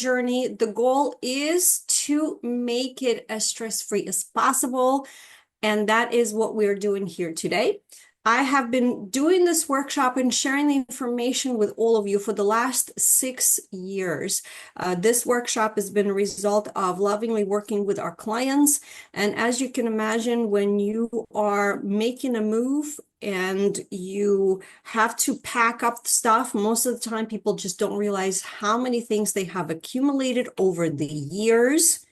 journey. The goal is to make it as stress-free as possible. And that is what we're doing here today. I have been doing this workshop and sharing the information with all of you for the last 6 years. This workshop has been a result of lovingly working with our clients. And as you can imagine, when you are making a move and you have to pack up stuff, most of the time people just don't realize how many things they have accumulated over the years.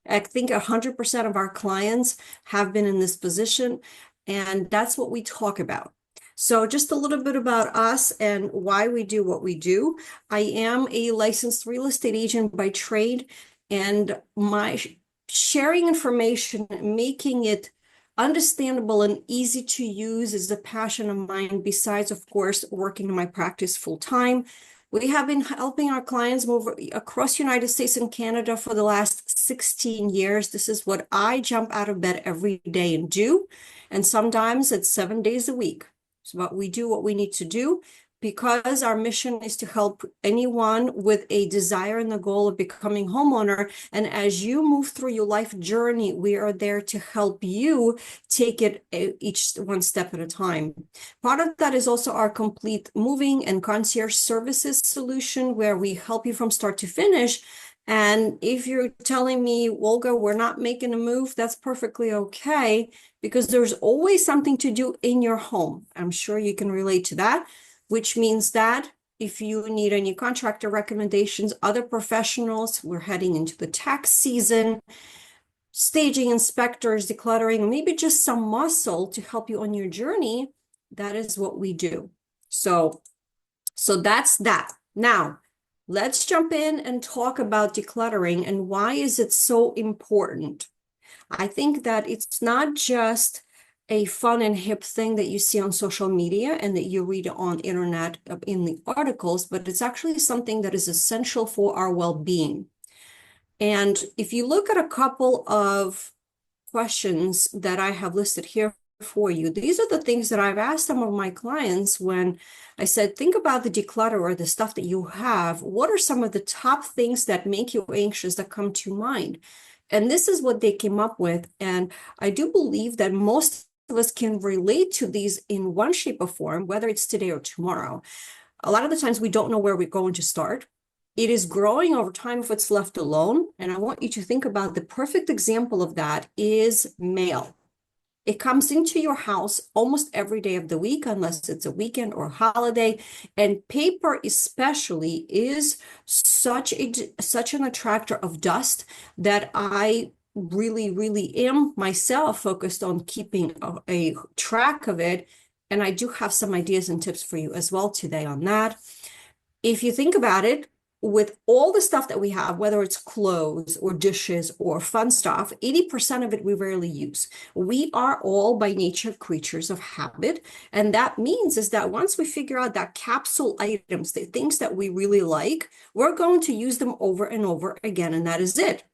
I think 100% of our clients have been in this position, and that's what we talk about. So just a little bit about us and why we do what we do. I am a licensed real estate agent by trade, and my sharing information, making it understandable and easy to use is a passion of mine, besides, of course, working in my practice full time. We have been helping our clients move across the United States and Canada for the last 16 years. This is what I jump out of bed every day and do. And sometimes it's 7 days a week. So what we do, what we need to do, because our mission is to help anyone with a desire and the goal of becoming homeowner. And as you move through your life journey, we are there to help you take it each one step at a time. Part of that is also our complete moving and concierge services solution, where we help you from start to finish. And if you're telling me, Olga, we're not making a move, that's perfectly okay, because there's always something to do in your home. I'm sure you can relate to that, which means that if you need any contractor recommendations, other professionals, we're heading into the tax season, staging inspectors, decluttering, maybe just some muscle to help you on your journey, that is what we do. So that's that. Now, let's jump in and talk about decluttering and why is it so important. I think that it's not just a fun and hip thing that you see on social media and that you read on internet in the articles, but it's actually something that is essential for our well-being. And if you look at a couple of questions that I have listed here for you, these are the things that I've asked some of my clients when I said, think about the declutter or the stuff that you have. What are some of the top things that make you anxious that come to mind? And this is what they came up with. And I do believe that most of us can relate to these in one shape or form, whether it's today or tomorrow. A lot of the times we don't know where we're going to start. It is growing over time if it's left alone. And I want you to think about the perfect example of that is mail. It comes into your house almost every day of the week, unless it's a weekend or a holiday. And paper especially is such an attractor of dust that I really am myself focused on keeping a track of it. And I do have some ideas and tips for you as well today on that. If you think about it, with all the stuff that we have, whether it's clothes or dishes or fun stuff, 80% of it we rarely use. We are all by nature creatures of habit. And that means is that once we figure out that capsule items, the things that we really like, we're going to use them over and over again. And that is it.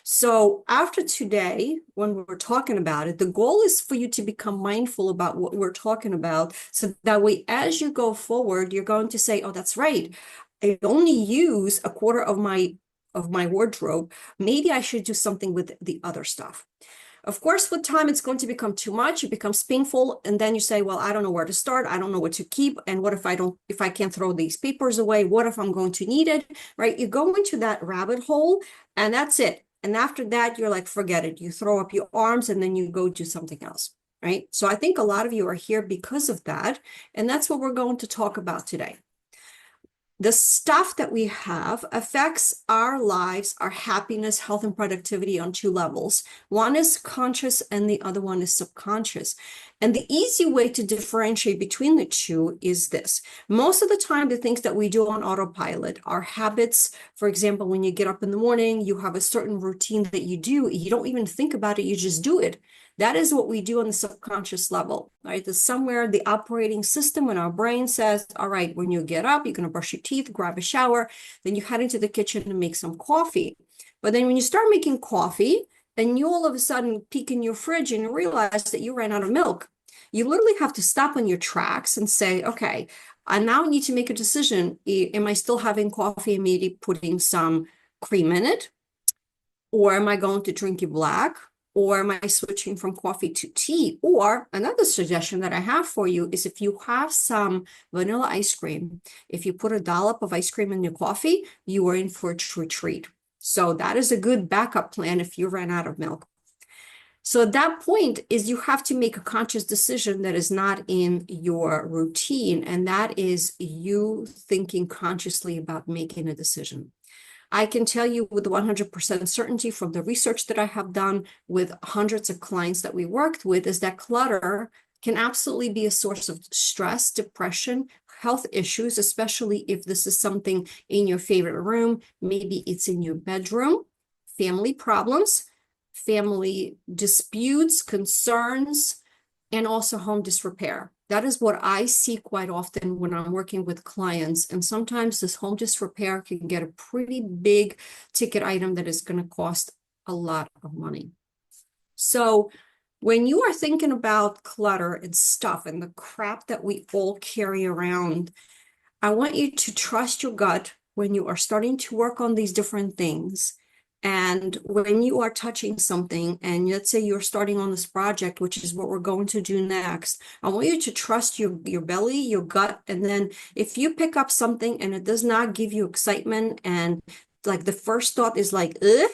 So after today, when we're talking about it, the goal is for you to become mindful about what we're talking about. So that way, as you go forward, you're going to say, oh, that's right. I only use a quarter of my wardrobe. Maybe I should do something with the other stuff. Of course, with time, it's going to become too much. It becomes painful. And then you say, well, I don't know where to start. I don't know what to keep. And what if I can't throw these papers away? What if I'm going to need it, right? You go into that rabbit hole and that's it. And after that, you're like, forget it. You throw up your arms and then you go do something else, right? So I think a lot of you are here because of that. And that's what we're going to talk about today. The stuff that we have affects our lives, our happiness, health, and productivity on 2 levels. One is conscious and the other one is subconscious. And the easy way to differentiate between the two is this. Most of the time, the things that we do on autopilot, our habits, for example, when you get up in the morning, you have a certain routine that you do, you don't even think about it, you just do it. That is what we do on the subconscious level, right? There's somewhere the operating system when our brain says, all right, when you get up, you're going to brush your teeth, grab a shower, then you head into the kitchen and make some coffee. But then when you start making coffee, and you all of a sudden peek in your fridge and you realize that you ran out of milk, you literally have to stop on your tracks and say, okay, I now need to make a decision. Am I still having coffee and maybe putting some cream in it? Or am I going to drink it black? Or am I switching from coffee to tea? Or another suggestion that I have for you is if you have some vanilla ice cream, if you put a dollop of ice cream in your coffee, you are in for a true treat. So that is a good backup plan if you ran out of milk. So at that point is you have to make a conscious decision that is not in your routine, and that is you thinking consciously about making a decision. I can tell you with 100% certainty from the research that I have done with hundreds of clients that we worked with is that clutter can absolutely be a source of stress, depression, health issues, especially if this is something in your favorite room. Maybe it's in your bedroom, family problems, family disputes, concerns, and also home disrepair. That is what I see quite often when I'm working with clients. And sometimes this home disrepair can get a pretty big ticket item that is going to cost a lot of money. So when you are thinking about clutter and stuff and the crap that we all carry around, I want you to trust your gut when you are starting to work on these different things. And when you are touching something, and let's say you're starting on this project, which is what we're going to do next, I want you to trust your belly, your gut. And then if you pick up something and it does not give you excitement, and like the first thought is like, ugh,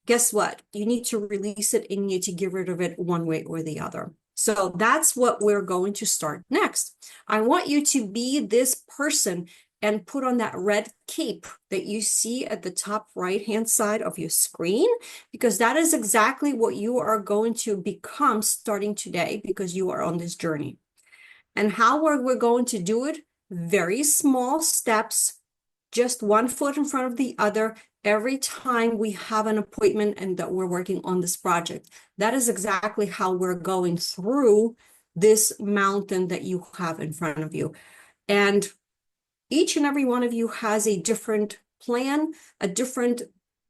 guess what? You need to release it and you need to get rid of it one way or the other. So that's what we're going to start next. I want you to be this person and put on that red cape that you see at the top right-hand side of your screen, because that is exactly what you are going to become starting today because you are on this journey. And how we're going to do it? Very small steps, just one foot in front of the other every time we have an appointment and that we're working on this project. That is exactly how we're going through this mountain that you have in front of you. And each and every one of you has a different plan, a different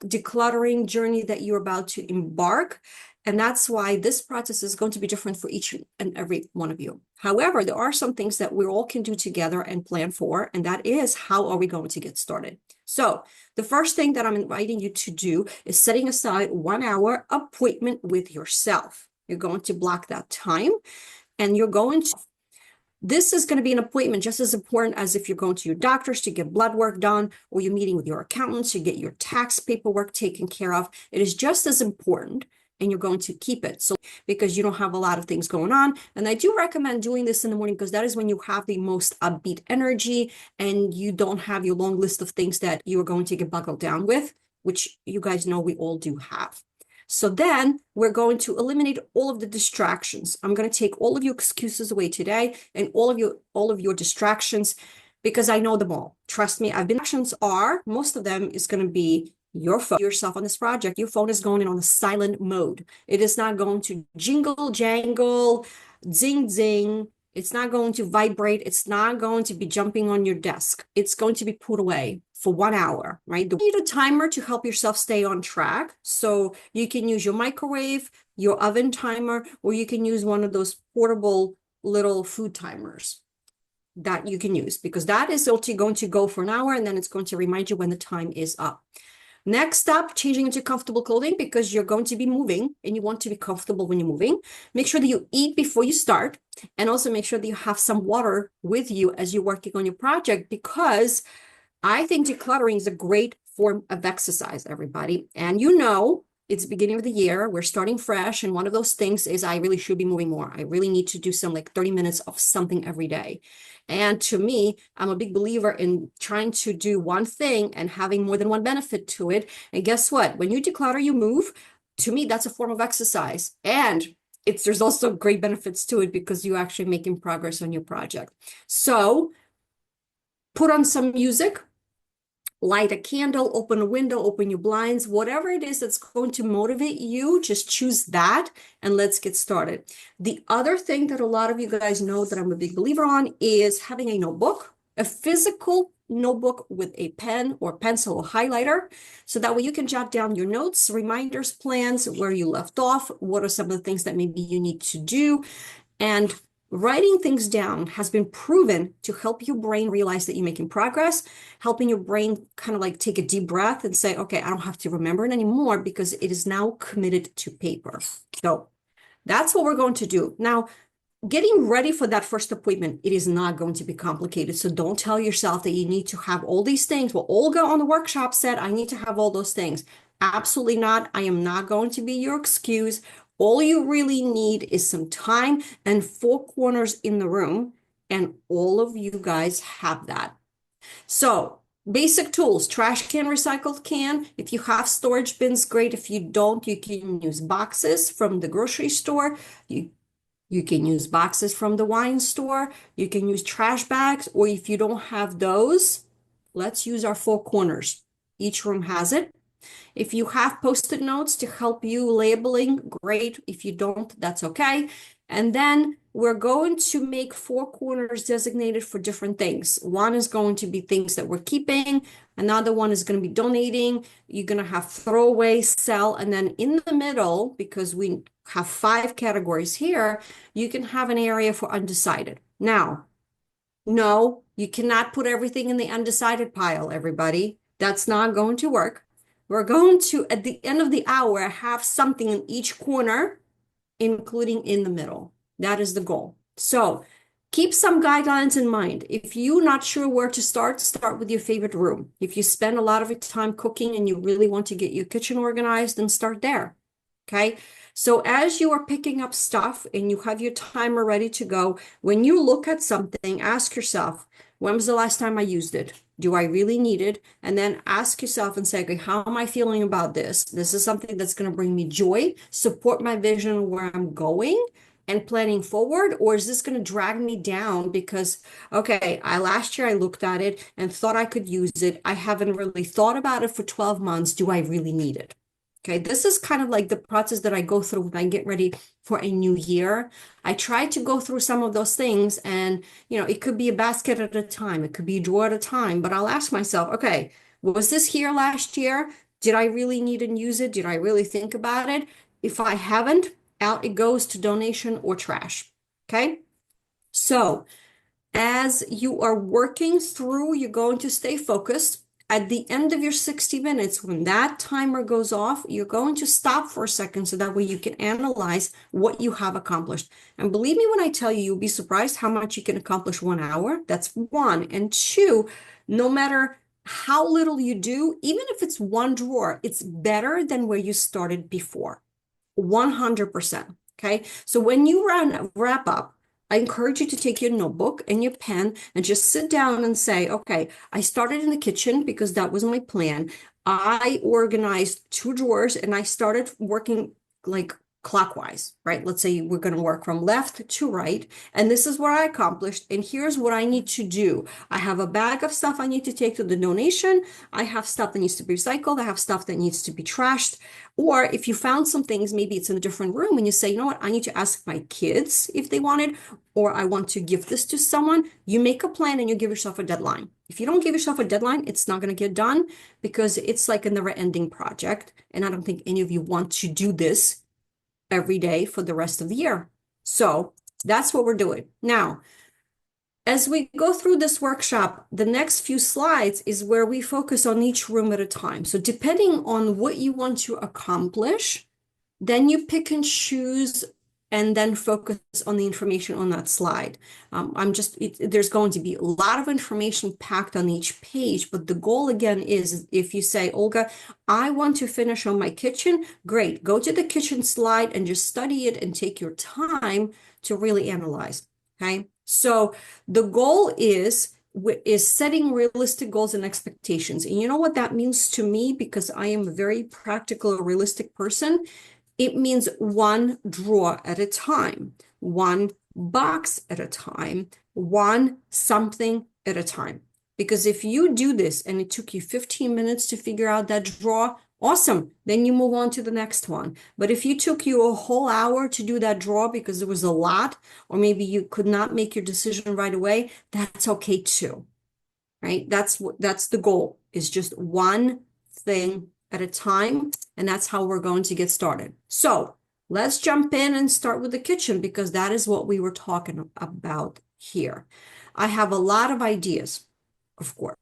decluttering journey that you're about to embark. And that's why this process is going to be different for each and every one of you. However, there are some things that we all can do together and plan for, and that is how are we going to get started. So the first thing that I'm inviting you to do is setting aside 1 hour appointment with yourself. You're going to block that time, and you're going to this is going to be an appointment just as important as if you're going to your doctors to get blood work done, or you're meeting with your accountants to get your tax paperwork taken care of. It is just as important, and you're going to keep it. So because you don't have a lot of things going on. And I do recommend doing this in the morning because that is when you have the most upbeat energy and you don't have your long list of things that you're going to get buckled down with, which you guys know we all do have. So then we're going to eliminate all of the distractions. I'm going to take all of your excuses away today and all of your distractions because I know them all. Trust me, distractions are, most of them is going to be your phone, yourself on this project. Your phone is going in on a silent mode. It is not going to jingle, jangle, zing, zing. It's not going to vibrate. It's not going to be jumping on your desk. It's going to be put away for 1 hour, right? You need a timer to help yourself stay on track. So you can use your microwave, your oven timer, or you can use one of those portable little food timers that you can use because that is also going to go for 1 hour and then it's going to remind you when the time is up. Next up, changing into comfortable clothing because you're going to be moving and you want to be comfortable when you're moving. Make sure that you eat before you start and also make sure that you have some water with you as you're working on your project because I think decluttering is a great form of exercise, everybody. And you know, it's the beginning of the year. We're starting fresh. And one of those things is I really should be moving more. I really need to do some like 30 minutes of something every day. And to me, I'm a big believer in trying to do one thing and having more than one benefit to it. And guess what? When you declutter, you move. To me, that's a form of exercise. And there's also great benefits to it because you're actually making progress on your project. So put on some music. Light a candle, open a window, open your blinds, whatever it is that's going to motivate you, just choose that and let's get started. The other thing that a lot of you guys know that I'm a big believer on is having a notebook, a physical notebook with a pen or pencil or highlighter. So that way you can jot down your notes, reminders, plans, where you left off, what are some of the things that maybe you need to do. And writing things down has been proven to help your brain realize that you're making progress, helping your brain kind of like take a deep breath and say, okay, I don't have to remember it anymore because it is now committed to paper. So that's what we're going to do. Now, getting ready for that first appointment, it is not going to be complicated. So don't tell yourself that you need to have all these things. Well, Olga on the workshop said, I need to have all those things. Absolutely not. I am not going to be your excuse. All you really need is some time and four corners in the room. And all of you guys have that. So basic tools, trash can, recycled can. If you have storage bins, great. If you don't, you can use boxes from the grocery store. You can use boxes from the wine store. You can use trash bags, or if you don't have those, let's use our four corners. Each room has it. If you have post-it notes to help you labeling, great. If you don't, that's okay. And then we're going to make four corners designated for different things. One is going to be things that we're keeping. Another one is going to be donating. You're going to have throwaway, sell, and then in the middle, because we have 5 categories here, you can have an area for undecided. Now, no, you cannot put everything in the undecided pile, everybody. That's not going to work. We're going to, at the end of the hour, have something in each corner, including in the middle. That is the goal. So keep some guidelines in mind. If you're not sure where to start with your favorite room. If you spend a lot of your time cooking and you really want to get your kitchen organized, then start there. Okay. So as you are picking up stuff and you have your timer ready to go, when you look at something, ask yourself, when was the last time I used it? Do I really need it? And then ask yourself and say, okay, how am I feeling about this? This is something that's going to bring me joy, support my vision where I'm going and planning forward, or is this going to drag me down because, okay, last year I looked at it and thought I could use it. I haven't really thought about it for 12 months. Do I really need it? Okay, this is kind of like the process that I go through when I get ready for a new year. I try to go through some of those things and, it could be a basket at a time. It could be a drawer at a time, but I'll ask myself, okay, was this here last year? Did I really need and use it? Did I really think about it? If I haven't, out it goes to donation or trash. Okay, so as you are working through, you're going to stay focused. At the end of your 60 minutes, when that timer goes off, you're going to stop for a second so that way you can analyze what you have accomplished. And believe me when I tell you, you'll be surprised how much you can accomplish 1 hour. That's one. And two, no matter how little you do, even if it's one drawer, it's better than where you started before. 100%. Okay. So when you wrap up, I encourage you to take your notebook and your pen and just sit down and say, okay, I started in the kitchen because that was my plan. I organized 2 drawers and I started working like clockwise, right? Let's say we're going to work from left to right. And this is what I accomplished. And here's what I need to do. I have a bag of stuff I need to take to the donation. I have stuff that needs to be recycled. I have stuff that needs to be trashed. Or if you found some things, maybe it's in a different room and you say, you know what, I need to ask my kids if they want it, or I want to give this to someone. You make a plan and you give yourself a deadline. If you don't give yourself a deadline, it's not going to get done because it's like a never-ending project. And I don't think any of you want to do this every day for the rest of the year. So that's what we're doing. Now, as we go through this workshop, the next few slides is where we focus on each room at a time. So depending on what you want to accomplish, then you pick and choose and then focus on the information on that slide. There's going to be a lot of information packed on each page, but the goal again is if you say, Olga, I want to finish on my kitchen, great, go to the kitchen slide and just study it and take your time to really analyze, okay? So the goal is setting realistic goals and expectations. And you know what that means to me, because I am a very practical, realistic person. It means one drawer at a time, one box at a time, one something at a time. Because if you do this and it took you 15 minutes to figure out that drawer, awesome. Then you move on to the next one. But if you took you a whole hour to do that drawer because there was a lot, or maybe you could not make your decision right away, that's okay too, right? That's the goal, is just one thing at a time. And that's how we're going to get started. So let's jump in and start with the kitchen because that is what we were talking about here. I have a lot of ideas, of course.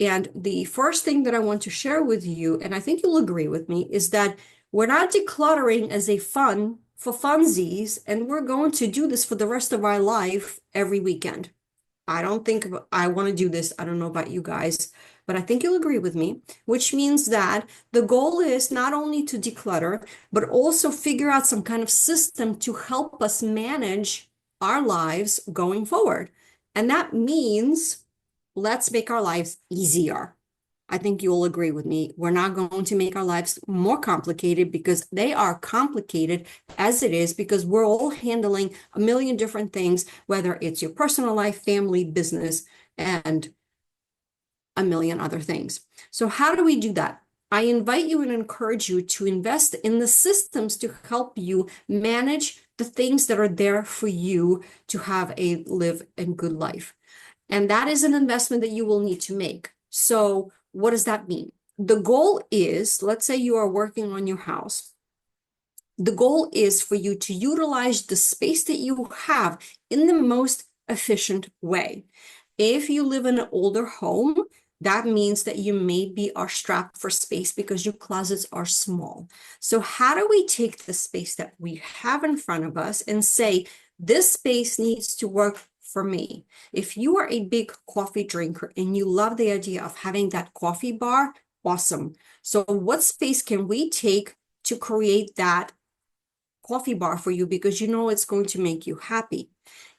And the first thing that I want to share with you, and I think you'll agree with me, is that we're not decluttering as a fun for funsies, and we're going to do this for the rest of our life every weekend. I don't think I want to do this. I don't know about you guys, but I think you'll agree with me, which means that the goal is not only to declutter, but also figure out some kind of system to help us manage our lives going forward. And that means let's make our lives easier. I think you'll agree with me. We're not going to make our lives more complicated because they are complicated as it is because we're all handling a million different things, whether it's your personal life, family, business, and a million other things. So how do we do that? I invite you and encourage you to invest in the systems to help you manage the things that are there for you to have a live and good life. And that is an investment that you will need to make. So what does that mean? The goal is, let's say you are working on your house. The goal is for you to utilize the space that you have in the most efficient way. If you live in an older home, that means that you maybe are strapped for space because your closets are small. So how do we take the space that we have in front of us and say, this space needs to work for me? If you are a big coffee drinker and you love the idea of having that coffee bar, awesome. So what space can we take to create that coffee bar for you because you know it's going to make you happy?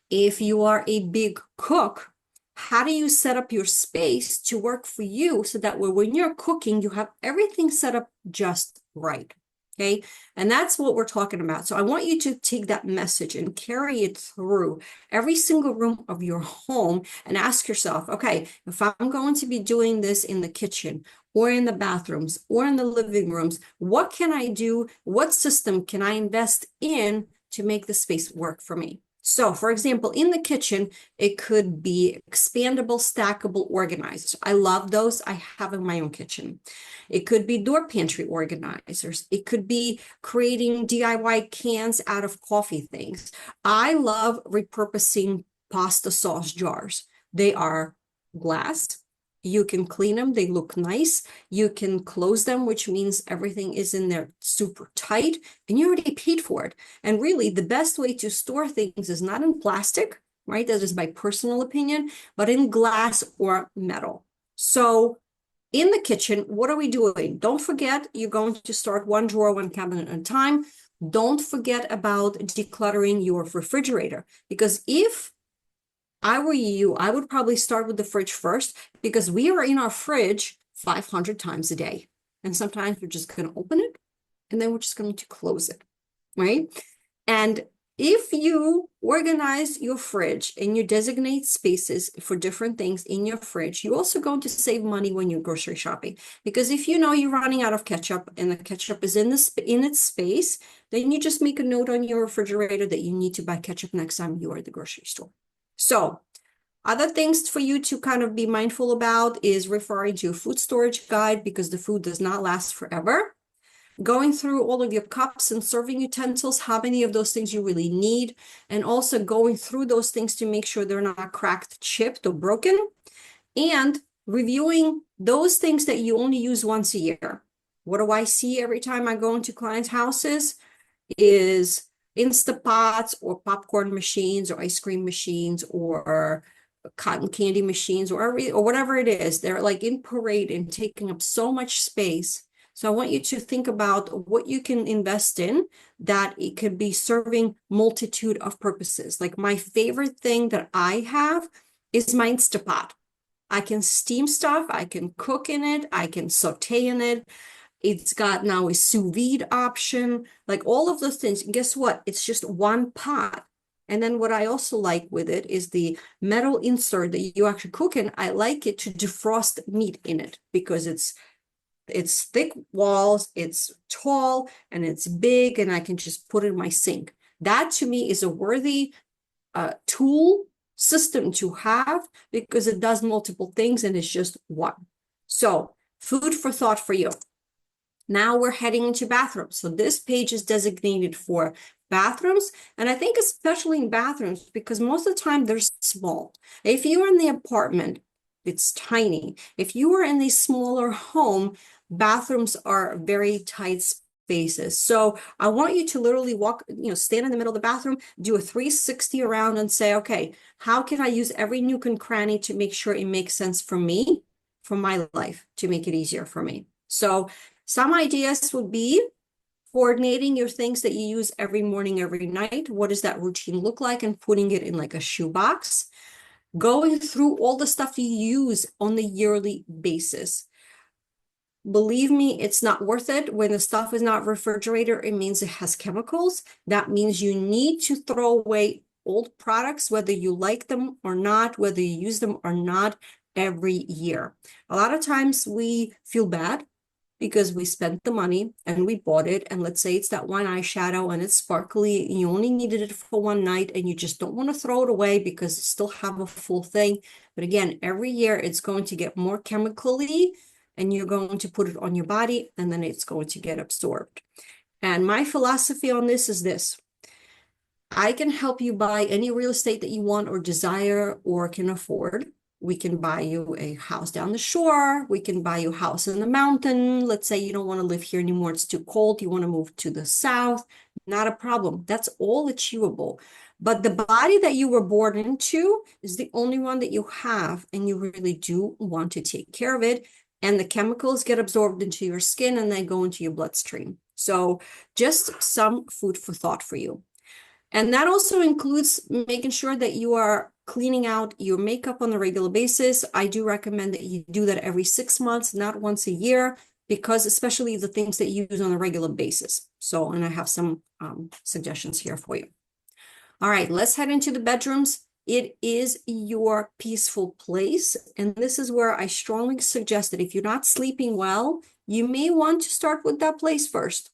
If you are a big cook, how do you set up your space to work for you so that when you're cooking, you have everything set up just right? Okay. And that's what we're talking about. So I want you to take that message and carry it through every single room of your home and ask yourself, okay, if I'm going to be doing this in the kitchen or in the bathrooms or in the living rooms, what can I do? What system can I invest in to make the space work for me? So, for example, in the kitchen, it could be expandable, stackable organizers. I love those. I have in my own kitchen. It could be door pantry organizers. It could be creating DIY cans out of coffee things. I love repurposing pasta sauce jars. They are glass. You can clean them. They look nice. You can close them, which means everything is in there super tight, and you already paid for it. And really, the best way to store things is not in plastic, right? That is my personal opinion, but in glass or metal. So in the kitchen, what are we doing? Don't forget, you're going to start one drawer, one cabinet at a time. Don't forget about decluttering your refrigerator, because if I were you, I would probably start with the fridge first because we are in our fridge 500 times a day. And sometimes we're just going to open it and then we're just going to close it, right? And if you organize your fridge and you designate spaces for different things in your fridge, you're also going to save money when you're grocery shopping. Because if you know you're running out of ketchup and the ketchup is in its space, then you just make a note on your refrigerator that you need to buy ketchup next time you are at the grocery store. So other things for you to kind of be mindful about is referring to a food storage guide because the food does not last forever. Going through all of your cups and serving utensils, how many of those things you really need, and also going through those things to make sure they're not cracked, chipped, or broken, and reviewing those things that you only use once a year. What do I see every time I go into clients' houses is Instapots or popcorn machines or ice cream machines or cotton candy machines or whatever it is. They're like in parade and taking up so much space. So I want you to think about what you can invest in that it could be serving multitude of purposes. Like my favorite thing that I have is my Instapot. I can steam stuff, I can cook in it, I can saute in it. It's got now a sous vide option, like all of those things. Guess what? It's just one pot. And then what I also like with it is the metal insert that you actually cook in. I like it to defrost meat in it because it's thick walls, it's tall, and it's big, and I can just put it in my sink. That to me is a worthy tool system to have because it does multiple things and it's just one. So food for thought for you. Now we're heading into bathrooms. So this page is designated for bathrooms. And I think especially in bathrooms, because most of the time they're small. If you're in the apartment, it's tiny. If you are in a smaller home, bathrooms are very tight spaces. So I want you to literally walk, stand in the middle of the bathroom, do a 360 around and say, okay, how can I use every nook and cranny to make sure it makes sense for me, for my life, to make it easier for me? So some ideas would be coordinating your things that you use every morning, every night. What does that routine look like? And putting it in like a shoebox. Going through all the stuff you use on the yearly basis. Believe me, it's not worth it. When the stuff is not refrigerator, it means it has chemicals. That means you need to throw away old products, whether you like them or not, whether you use them or not, every year. A lot of times we feel bad because we spent the money and we bought it. And let's say it's that one eyeshadow and it's sparkly, and you only needed it for one night and you just don't want to throw it away because you still have a full thing. But again, every year it's going to get more chemically and you're going to put it on your body and then it's going to get absorbed. And my philosophy on this is this. I can help you buy any real estate that you want or desire or can afford. We can buy you a house down the shore. We can buy you a house in the mountain. Let's say you don't want to live here anymore. It's too cold. You want to move to the south. Not a problem. That's all achievable. But the body that you were born into is the only one that you have, and you really do want to take care of it. And the chemicals get absorbed into your skin and they go into your bloodstream. So just some food for thought for you. And that also includes making sure that you are cleaning out your makeup on a regular basis. I do recommend that you do that every 6 months, not once a year, because especially the things that you use on a regular basis. So, and I have some suggestions here for you. All right, let's head into the bedrooms. It is your peaceful place. And this is where I strongly suggest that if you're not sleeping well, you may want to start with that place first.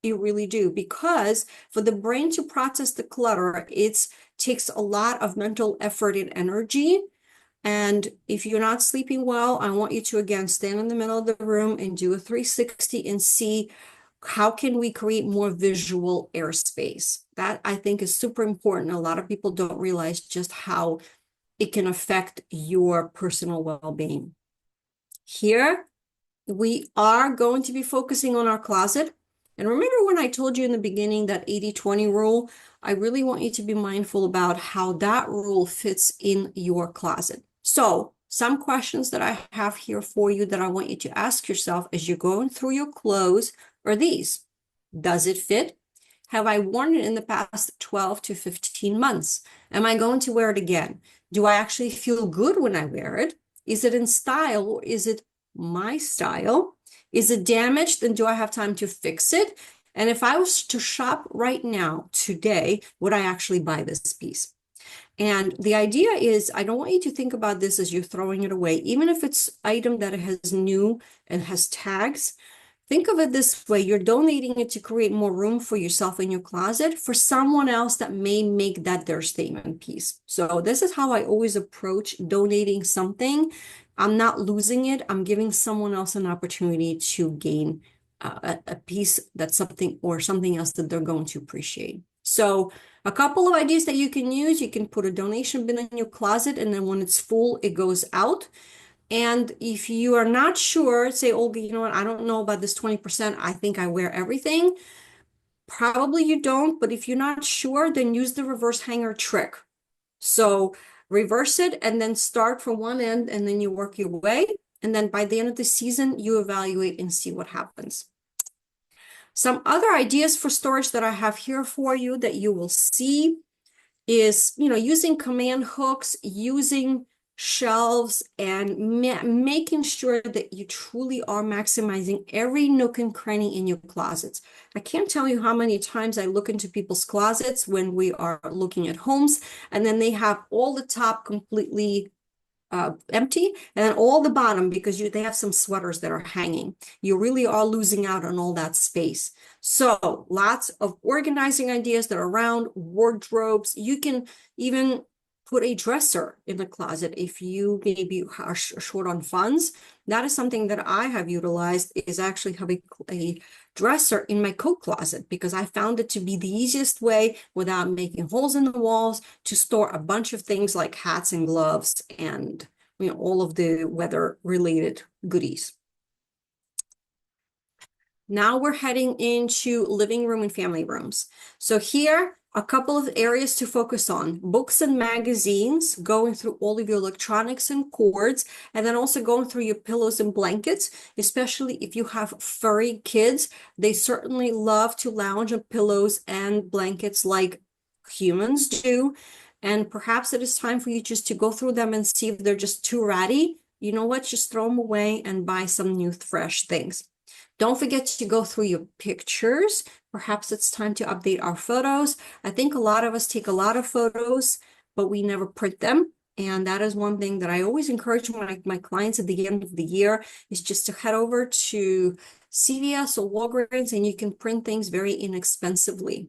You really do, because for the brain to process the clutter, it takes a lot of mental effort and energy. And if you're not sleeping well, I want you to, again, stand in the middle of the room and do a 360 and see how can we create more visual airspace. That I think is super important. A lot of people don't realize just how it can affect your personal well-being. Here, we are going to be focusing on our closet. And remember when I told you in the beginning that 80-20 rule, I really want you to be mindful about how that rule fits in your closet. So some questions that I have here for you that I want you to ask yourself as you're going through your clothes are these. Does it fit? Have I worn it in the past 12 to 15 months? Am I going to wear it again? Do I actually feel good when I wear it? Is it in style or is it my style? Is it damaged and do I have time to fix it? And if I was to shop right now, today, would I actually buy this piece? And the idea is, I don't want you to think about this as you're throwing it away, even if it's item that has new and has tags. Think of it this way, you're donating it to create more room for yourself in your closet for someone else that may make that their statement piece. So this is how I always approach donating something. I'm not losing it. I'm giving someone else an opportunity to gain a piece that's something or something else that they're going to appreciate. So a couple of ideas that you can use. You can put a donation bin in your closet, and then when it's full, it goes out. And if you are not sure, say, Olga, you know what, I don't know about this 20%. I think I wear everything. Probably you don't, but if you're not sure, then use the reverse hanger trick. So reverse it and then start from one end and then you work your way. And then by the end of the season, you evaluate and see what happens. Some other ideas for storage that I have here for you that you will see is, using command hooks, using shelves, and making sure that you truly are maximizing every nook and cranny in your closets. I can't tell you how many times I look into people's closets when we are looking at homes, and then they have all the top completely empty, and then all the bottom because they have some sweaters that are hanging. You really are losing out on all that space. So lots of organizing ideas that are around wardrobes. You can even put a dresser in the closet if you maybe are short on funds. That is something that I have utilized, is actually have a dresser in my coat closet, because I found it to be the easiest way without making holes in the walls to store a bunch of things like hats and gloves and all of the weather related goodies. Now we're heading into living room and family rooms. So here, a couple of areas to focus on: books and magazines, going through all of your electronics and cords, and then also going through your pillows and blankets, especially if you have furry kids. They certainly love to lounge on pillows and blankets like humans do. And perhaps it is time for you just to go through them and see if they're just too ratty. You know what? Just throw them away and buy some new fresh things. Don't forget to go through your pictures. Perhaps it's time to update our photos. I think a lot of us take a lot of photos, but we never print them. And that is one thing that I always encourage my clients at the end of the year, is just to head over to CVS or Walgreens, and you can print things very inexpensively.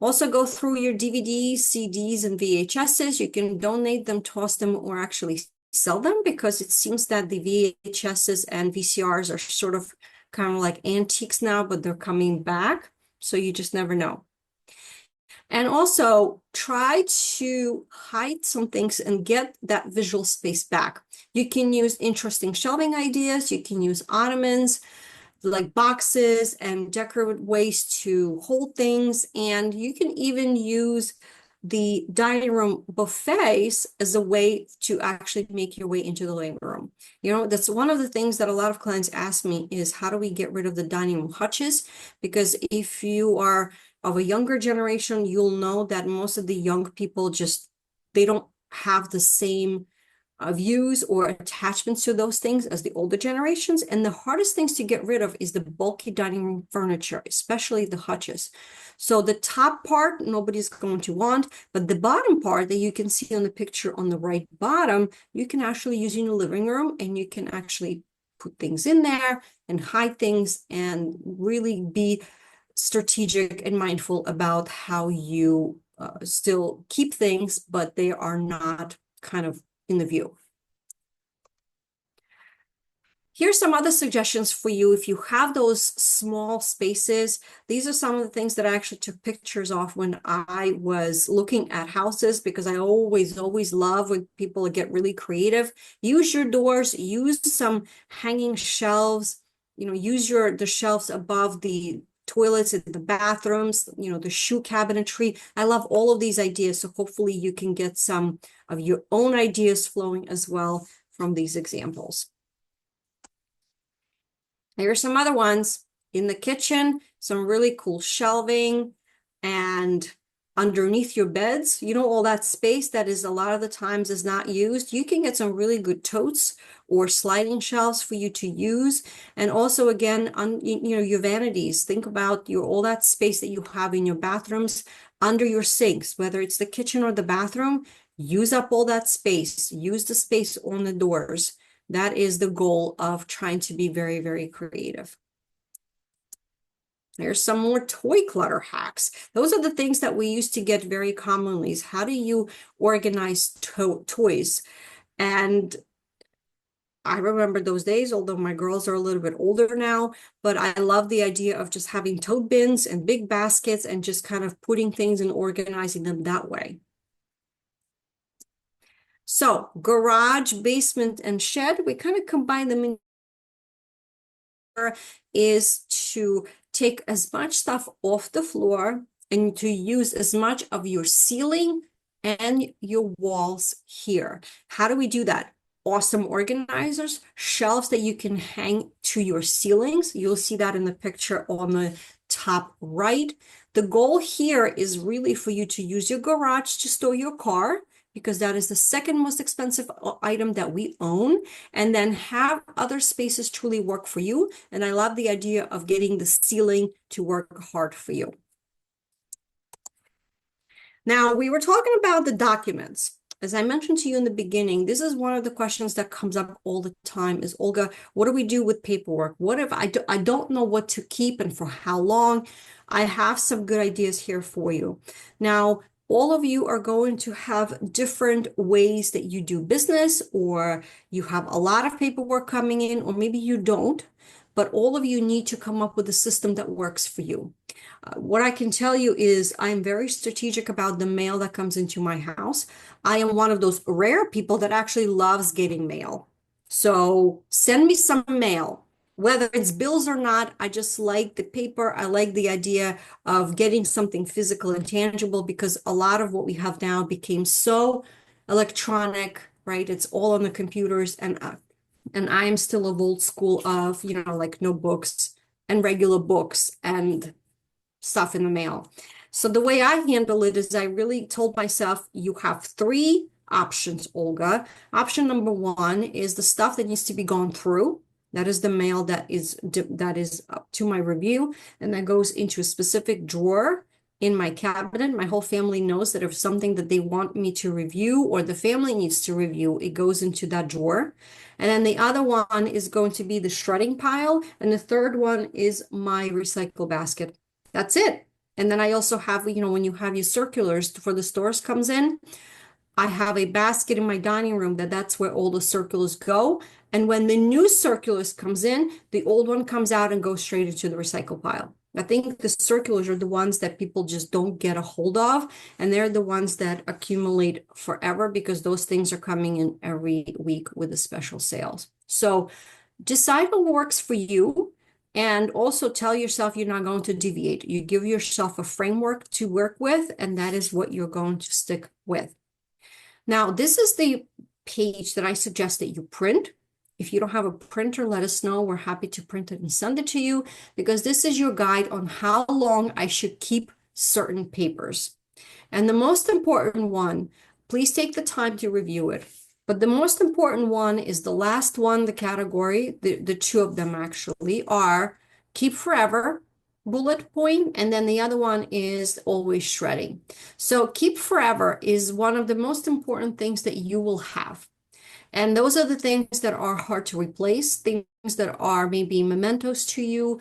Also go through your DVDs, CDs, and VHSs. You can donate them, toss them, or actually sell them, because it seems that the VHSs and VCRs are sort of kind of like antiques now, but they're coming back. So you just never know. And also try to hide some things and get that visual space back. You can use interesting shelving ideas. You can use ottomans, like boxes and decorative ways to hold things. And you can even use the dining room buffets as a way to actually make your way into the living room. That's one of the things that a lot of clients ask me, is how do we get rid of the dining room hutches? Because if you are of a younger generation, you'll know that most of the young people they don't have the same views or attachments to those things as the older generations. And the hardest things to get rid of is the bulky dining room furniture, especially the hutches. So the top part, nobody's going to want, but the bottom part that you can see on the picture on the right bottom, you can actually use in your living room, and you can actually put things in there and hide things and really be strategic and mindful about how you still keep things, but they are not kind of in the view. Here's some other suggestions for you if you have those small spaces. These are some of the things that I actually took pictures of when I was looking at houses, because I always love when people get really creative. Use your doors, use some hanging shelves, use the shelves above the toilets in the bathrooms, the shoe cabinetry. I love all of these ideas. So hopefully you can get some of your own ideas flowing as well from these examples. Here's some other ones. In the kitchen, some really cool shelving, and underneath your beds, all that space that is a lot of the times is not used. You can get some really good totes or sliding shelves for you to use. And also, again, your vanities. Think about all that space that you have in your bathrooms, under your sinks, whether it's the kitchen or the bathroom. Use up all that space. Use the space on the doors. That is the goal of trying to be very, very creative. There's some more toy clutter hacks. Those are the things that we used to get very commonly, is how do you organize toys? And I remember those days, although my girls are a little bit older now, but I love the idea of just having tote bins and big baskets and just kind of putting things and organizing them that way. So garage, basement, and shed, we kind of combine them in, is to take as much stuff off the floor and to use as much of your ceiling and your walls here. How do we do that? Awesome organizers, shelves that you can hang to your ceilings. You'll see that in the picture on the top right. The goal here is really for you to use your garage to store your car, because that is the second most expensive item that we own, and then have other spaces truly work for you. And I love the idea of getting the ceiling to work hard for you. Now, we were talking about the documents. As I mentioned to you in the beginning, this is one of the questions that comes up all the time is, Olga, what do we do with paperwork? What if I don't know what to keep and for how long? I have some good ideas here for you. Now, all of you are going to have different ways that you do business, or you have a lot of paperwork coming in, or maybe you don't, but all of you need to come up with a system that works for you. What I can tell you is I'm very strategic about the mail that comes into my house. I am one of those rare people that actually loves getting mail. So send me some mail, whether it's bills or not. I just like the paper. I like the idea of getting something physical and tangible, because a lot of what we have now became so electronic, right? It's all on the computers, and I am still of old school of, like notebooks and regular books and stuff in the mail. So the way I handle it is I really told myself, you have three options, Olga. Option number one is the stuff that needs to be gone through. That is the mail that is up to my review, and that goes into a specific drawer in my cabinet. My whole family knows that if something that they want me to review or the family needs to review, it goes into that drawer. And then the other one is going to be the shredding pile, and the third one is my recycle basket. That's it. And then I also have, when you have your circulars for the stores comes in, I have a basket in my dining room that's where all the circulars go. And when the new circulars comes in, the old one comes out and goes straight into the recycle pile. I think the circulars are the ones that people just don't get a hold of, and they're the ones that accumulate forever, because those things are coming in every week with the special sales. So decide what works for you, and also tell yourself you're not going to deviate. You give yourself a framework to work with, and that is what you're going to stick with. Now, this is the page that I suggest that you print. If you don't have a printer, let us know. We're happy to print it and send it to you, because this is your guide on how long I should keep certain papers. And the most important one, please take the time to review it. But the most important one is the last one, the category, the two of them actually are keep forever, bullet point, and then the other one is always shredding. So keep forever is one of the most important things that you will have. And those are the things that are hard to replace, things that are maybe mementos to you,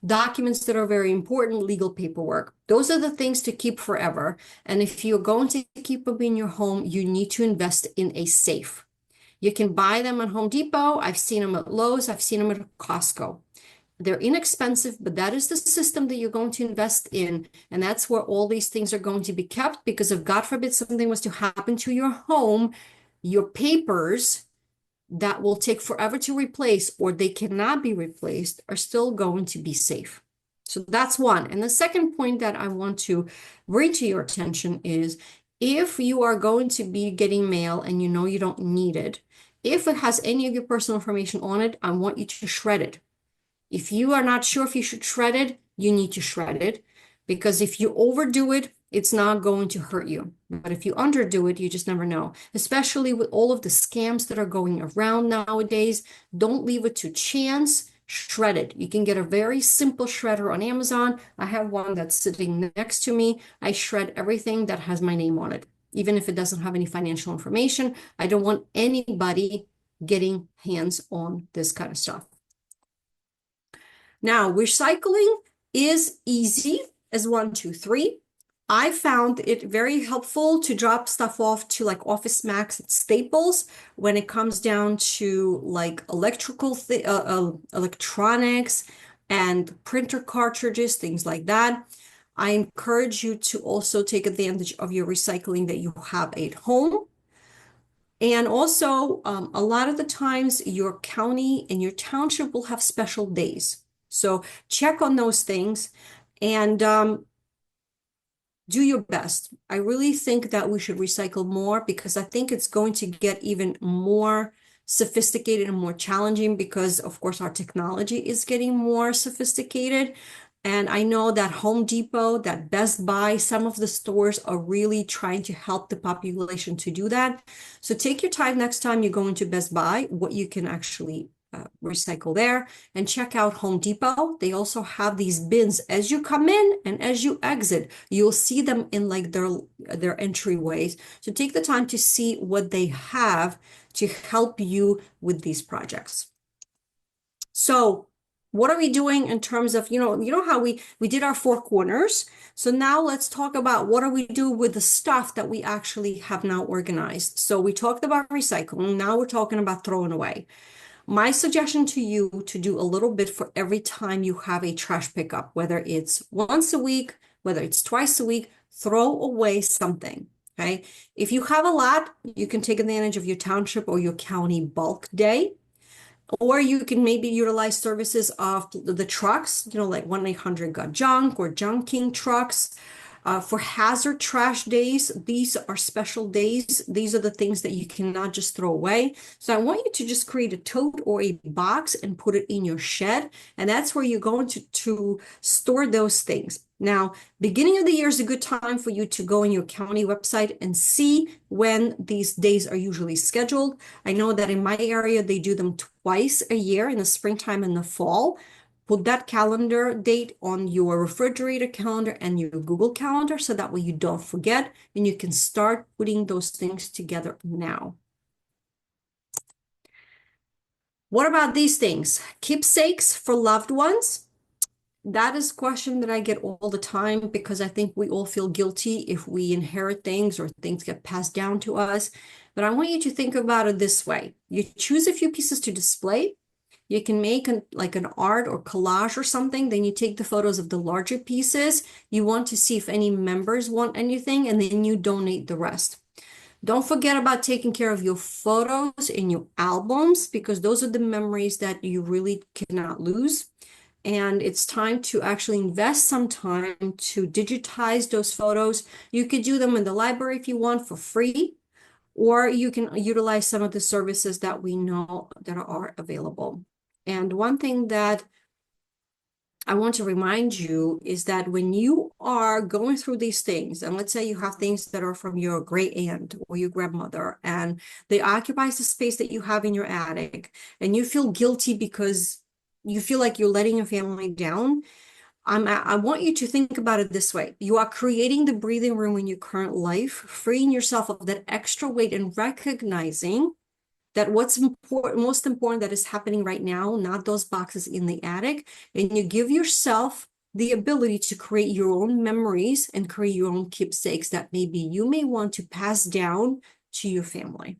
documents that are very important, legal paperwork. Those are the things to keep forever. And if you're going to keep them in your home, you need to invest in a safe. You can buy them at Home Depot. I've seen them at Lowe's. I've seen them at Costco. They're inexpensive, but that is the system that you're going to invest in. And that's where all these things are going to be kept, because if God forbid something was to happen to your home, your papers that will take forever to replace, or they cannot be replaced, are still going to be safe. So that's one. And the second point that I want to bring to your attention is, if you are going to be getting mail and you know you don't need it, if it has any of your personal information on it, I want you to shred it. If you are not sure if you should shred it, you need to shred it, because if you overdo it, it's not going to hurt you. But if you underdo it, you just never know. Especially with all of the scams that are going around nowadays, don't leave it to chance. Shred it. You can get a very simple shredder on Amazon. I have one that's sitting next to me. I shred everything that has my name on it, even if it doesn't have any financial information. I don't want anybody getting hands on this kind of stuff. Now, recycling is easy as 1, 2, 3. I found it very helpful to drop stuff off to like Office Max and Staples when it comes down to like electronics and printer cartridges, things like that. I encourage you to also take advantage of your recycling that you have at home. And also, a lot of the times your county and your township will have special days. So check on those things and do your best. I really think that we should recycle more, because I think it's going to get even more sophisticated and more challenging, because of course our technology is getting more sophisticated. And I know that Home Depot, that Best Buy, some of the stores are really trying to help the population to do that. So take your time next time you go into Best Buy, what you can actually recycle there, and check out Home Depot. They also have these bins as you come in and as you exit. You'll see them in like their entryways. So take the time to see what they have to help you with these projects. So What are we doing in terms of, you know how we did our four corners. So now let's talk about what do we do with the stuff that we actually have now organized. So we talked about recycling. Now we're talking about throwing away. My suggestion to you to do a little bit for every time you have a trash pickup, whether it's once a week, whether it's twice a week, throw away something. Okay. If you have a lot, you can take advantage of your township or your county bulk day. Or you can maybe utilize services of the trucks, like 1-800 Got Junk or junking trucks. For hazard trash days, these are special days. These are the things that you cannot just throw away. So I want you to just create a tote or a box and put it in your shed. And that's where you're going to store those things. Now, beginning of the year is a good time for you to go on your county website and see when these days are usually scheduled. I know that in my area, they do them twice a year, in the springtime and the fall. Put that calendar date on your refrigerator calendar and your Google Calendar so that way you don't forget and you can start putting those things together now. What about these things? Keepsakes for loved ones. That is a question that I get all the time because I think we all feel guilty if we inherit things or things get passed down to us. But I want you to think about it this way. You choose a few pieces to display. You can make like an art or collage or something. Then you take the photos of the larger pieces. You want to see if any members want anything, and then you donate the rest. Don't forget about taking care of your photos in your albums because those are the memories that you really cannot lose. And it's time to actually invest some time to digitize those photos. You could do them in the library if you want for free, or you can utilize some of the services that we know that are available. And one thing that I want to remind you is that when you are going through these things, and let's say you have things that are from your great aunt or your grandmother, and they occupy the space that you have in your attic, and you feel guilty because you feel like you're letting your family down, I want you to think about it this way. You are creating the breathing room in your current life, freeing yourself of that extra weight and recognizing that what's important, most important that is happening right now, not those boxes in the attic. And you give yourself the ability to create your own memories and create your own keepsakes that maybe you may want to pass down to your family.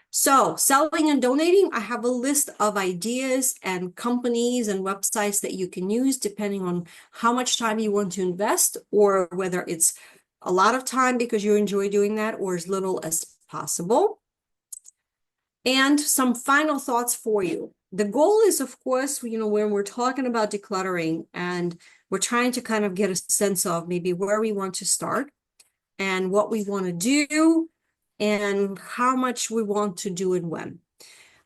So selling and donating, I have a list of ideas and companies and websites that you can use depending on how much time you want to invest or whether it's a lot of time because you enjoy doing that or as little as possible. And some final thoughts for you. The goal is, of course, when we're talking about decluttering and we're trying to kind of get a sense of maybe where we want to start and what we want to do and how much we want to do and when.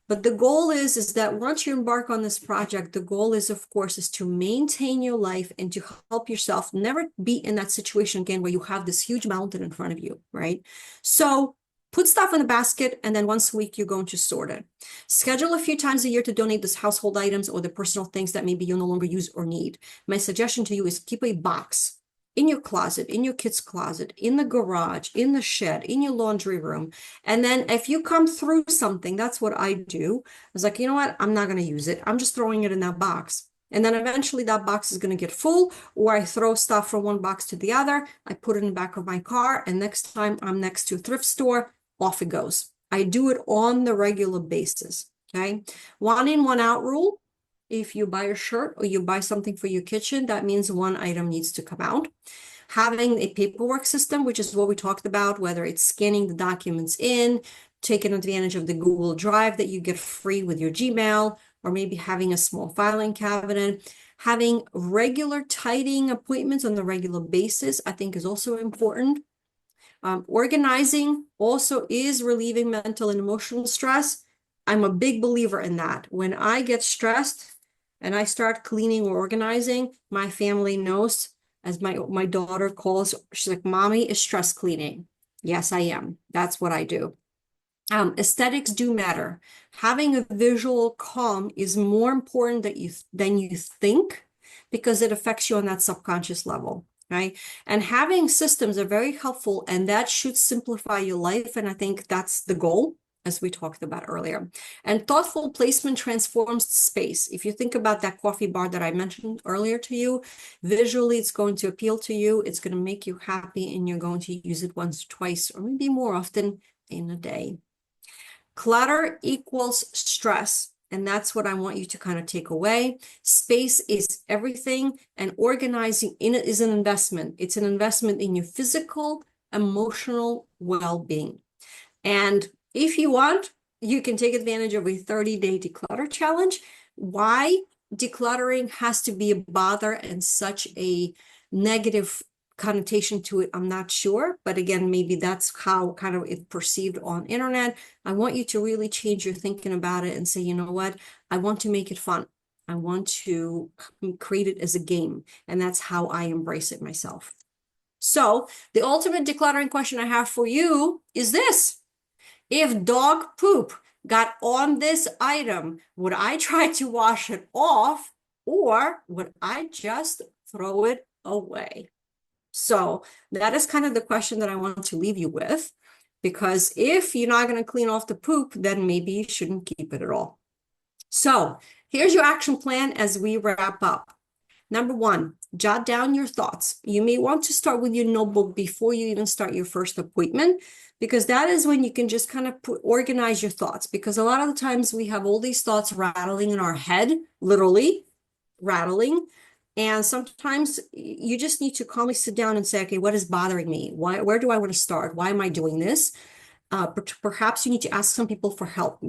But the goal is that once you embark on this project, the goal is, of course, is to maintain your life and to help yourself never be in that situation again where you have this huge mountain in front of you, right? So put stuff in a basket, and then once a week, you're going to sort it. Schedule a few times a year to donate those household items or the personal things that maybe you no longer use or need. My suggestion to you is keep a box in your closet, in your kid's closet, in the garage, in the shed, in your laundry room. And then if you come through something, that's what I do. I was like, you know what? I'm not going to use it. I'm just throwing it in that box. And then eventually that box is going to get full, or I throw stuff from one box to the other. I put it in the back of my car. And next time I'm next to a thrift store, off it goes. I do it on the regular basis. Okay. 1 in, 1 out rule. If you buy a shirt or you buy something for your kitchen, that means one item needs to come out. Having a paperwork system, which is what we talked about, whether it's scanning the documents in, taking advantage of the Google Drive that you get free with your Gmail, or maybe having a small filing cabinet. Having regular tidying appointments on a regular basis, I think is also important. Organizing also is relieving mental and emotional stress. I'm a big believer in that. When I get stressed and I start cleaning or organizing, my family knows, as my daughter calls, she's like, Mommy is stress cleaning. Yes, I am. That's what I do. Aesthetics do matter. Having a visual calm is more important than you think because it affects you on that subconscious level. Right. And having systems are very helpful, and that should simplify your life. And I think that's the goal as we talked about earlier. And thoughtful placement transforms space. If you think about that coffee bar that I mentioned earlier to you, visually it's going to appeal to you, it's going to make you happy, and you're going to use it once, twice, or maybe more often in a day. Clutter equals stress. And that's what I want you to kind of take away. Space is everything, and organizing in it is an investment. It's an investment in your physical, emotional well-being. And if you want, you can take advantage of a 30-day declutter challenge. Why decluttering has to be a bother and such a negative connotation to it, I'm not sure. But again, maybe that's how kind of it's perceived on internet. I want you to really change your thinking about it and say, you know what? I want to make it fun. I want to create it as a game. And that's how I embrace it myself. So the ultimate decluttering question I have for you is this. If dog poop got on this item, would I try to wash it off, or would I just throw it away? So that is kind of the question that I want to leave you with, because if you're not going to clean off the poop, then maybe you shouldn't keep it at all. So here's your action plan as we wrap up. Number one, jot down your thoughts. You may want to start with your notebook before you even start your first appointment, because that is when you can just kind of organize your thoughts. Because a lot of the times we have all these thoughts rattling in our head, literally rattling. And sometimes you just need to calmly sit down and say, okay, what is bothering me? Where do I want to start? Why am I doing this? Perhaps you need to ask some people for help.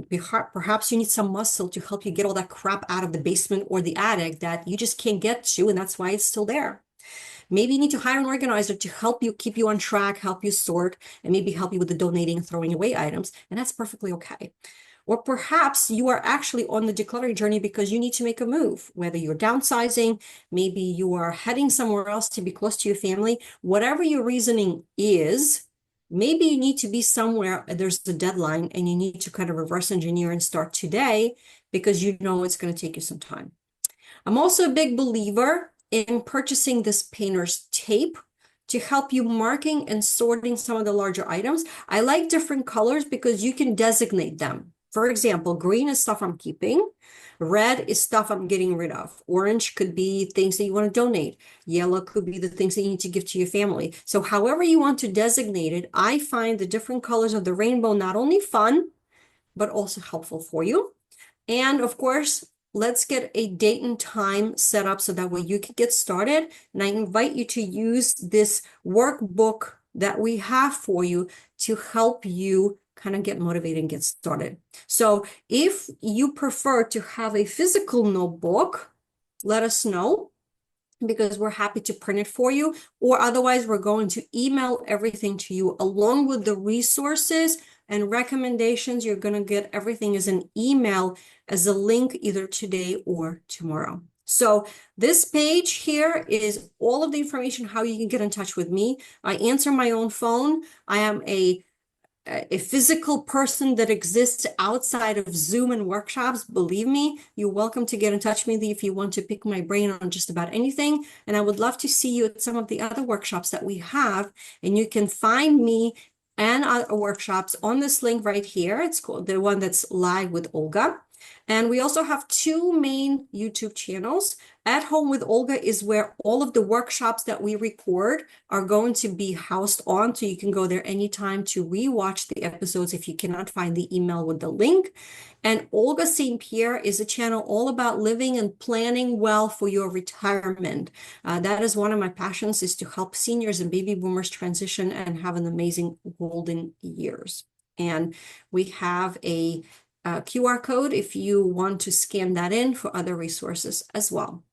Perhaps you need some muscle to help you get all that crap out of the basement or the attic that you just can't get to, and that's why it's still there. Maybe you need to hire an organizer to help you, keep you on track, help you sort, and maybe help you with the donating and throwing away items, and that's perfectly okay. Or perhaps you are actually on the decluttering journey because you need to make a move, whether you're downsizing, maybe you are heading somewhere else to be close to your family, whatever your reasoning is. Maybe you need to be somewhere, there's a deadline, and you need to kind of reverse engineer and start today because you know it's going to take you some time. I'm also a big believer in purchasing this painter's tape to help you marking and sorting some of the larger items. I like different colors because you can designate them. For example, green is stuff I'm keeping. Red is stuff I'm getting rid of. Orange could be things that you want to donate. Yellow could be the things that you need to give to your family. So however you want to designate it, I find the different colors of the rainbow not only fun, but also helpful for you. And of course, let's get a date and time set up so that way you can get started. And I invite you to use this workbook that we have for you to help you kind of get motivated and get started. So if you prefer to have a physical notebook, let us know, because we're happy to print it for you. Or otherwise, we're going to email everything to you along with the resources and recommendations. You're going to get everything as an email, as a link either today or tomorrow. So this page here is all of the information, how you can get in touch with me. I answer my own phone. I am a physical person that exists outside of Zoom and workshops. Believe me, you're welcome to get in touch with me if you want to pick my brain on just about anything. And I would love to see you at some of the other workshops that we have. And you can find me and our workshops on this link right here. It's called the one that's live with Olga. And we also have two main YouTube channels. At Home with Olga is where all of the workshops that we record are going to be housed on. So you can go there anytime to rewatch the episodes if you cannot find the email with the link. And Olga St Pierre is a channel all about living and planning well for your retirement. That is one of my passions, is to help seniors and baby boomers transition and have an amazing golden years. And we have a QR code if you want to scan that in for other resources as well.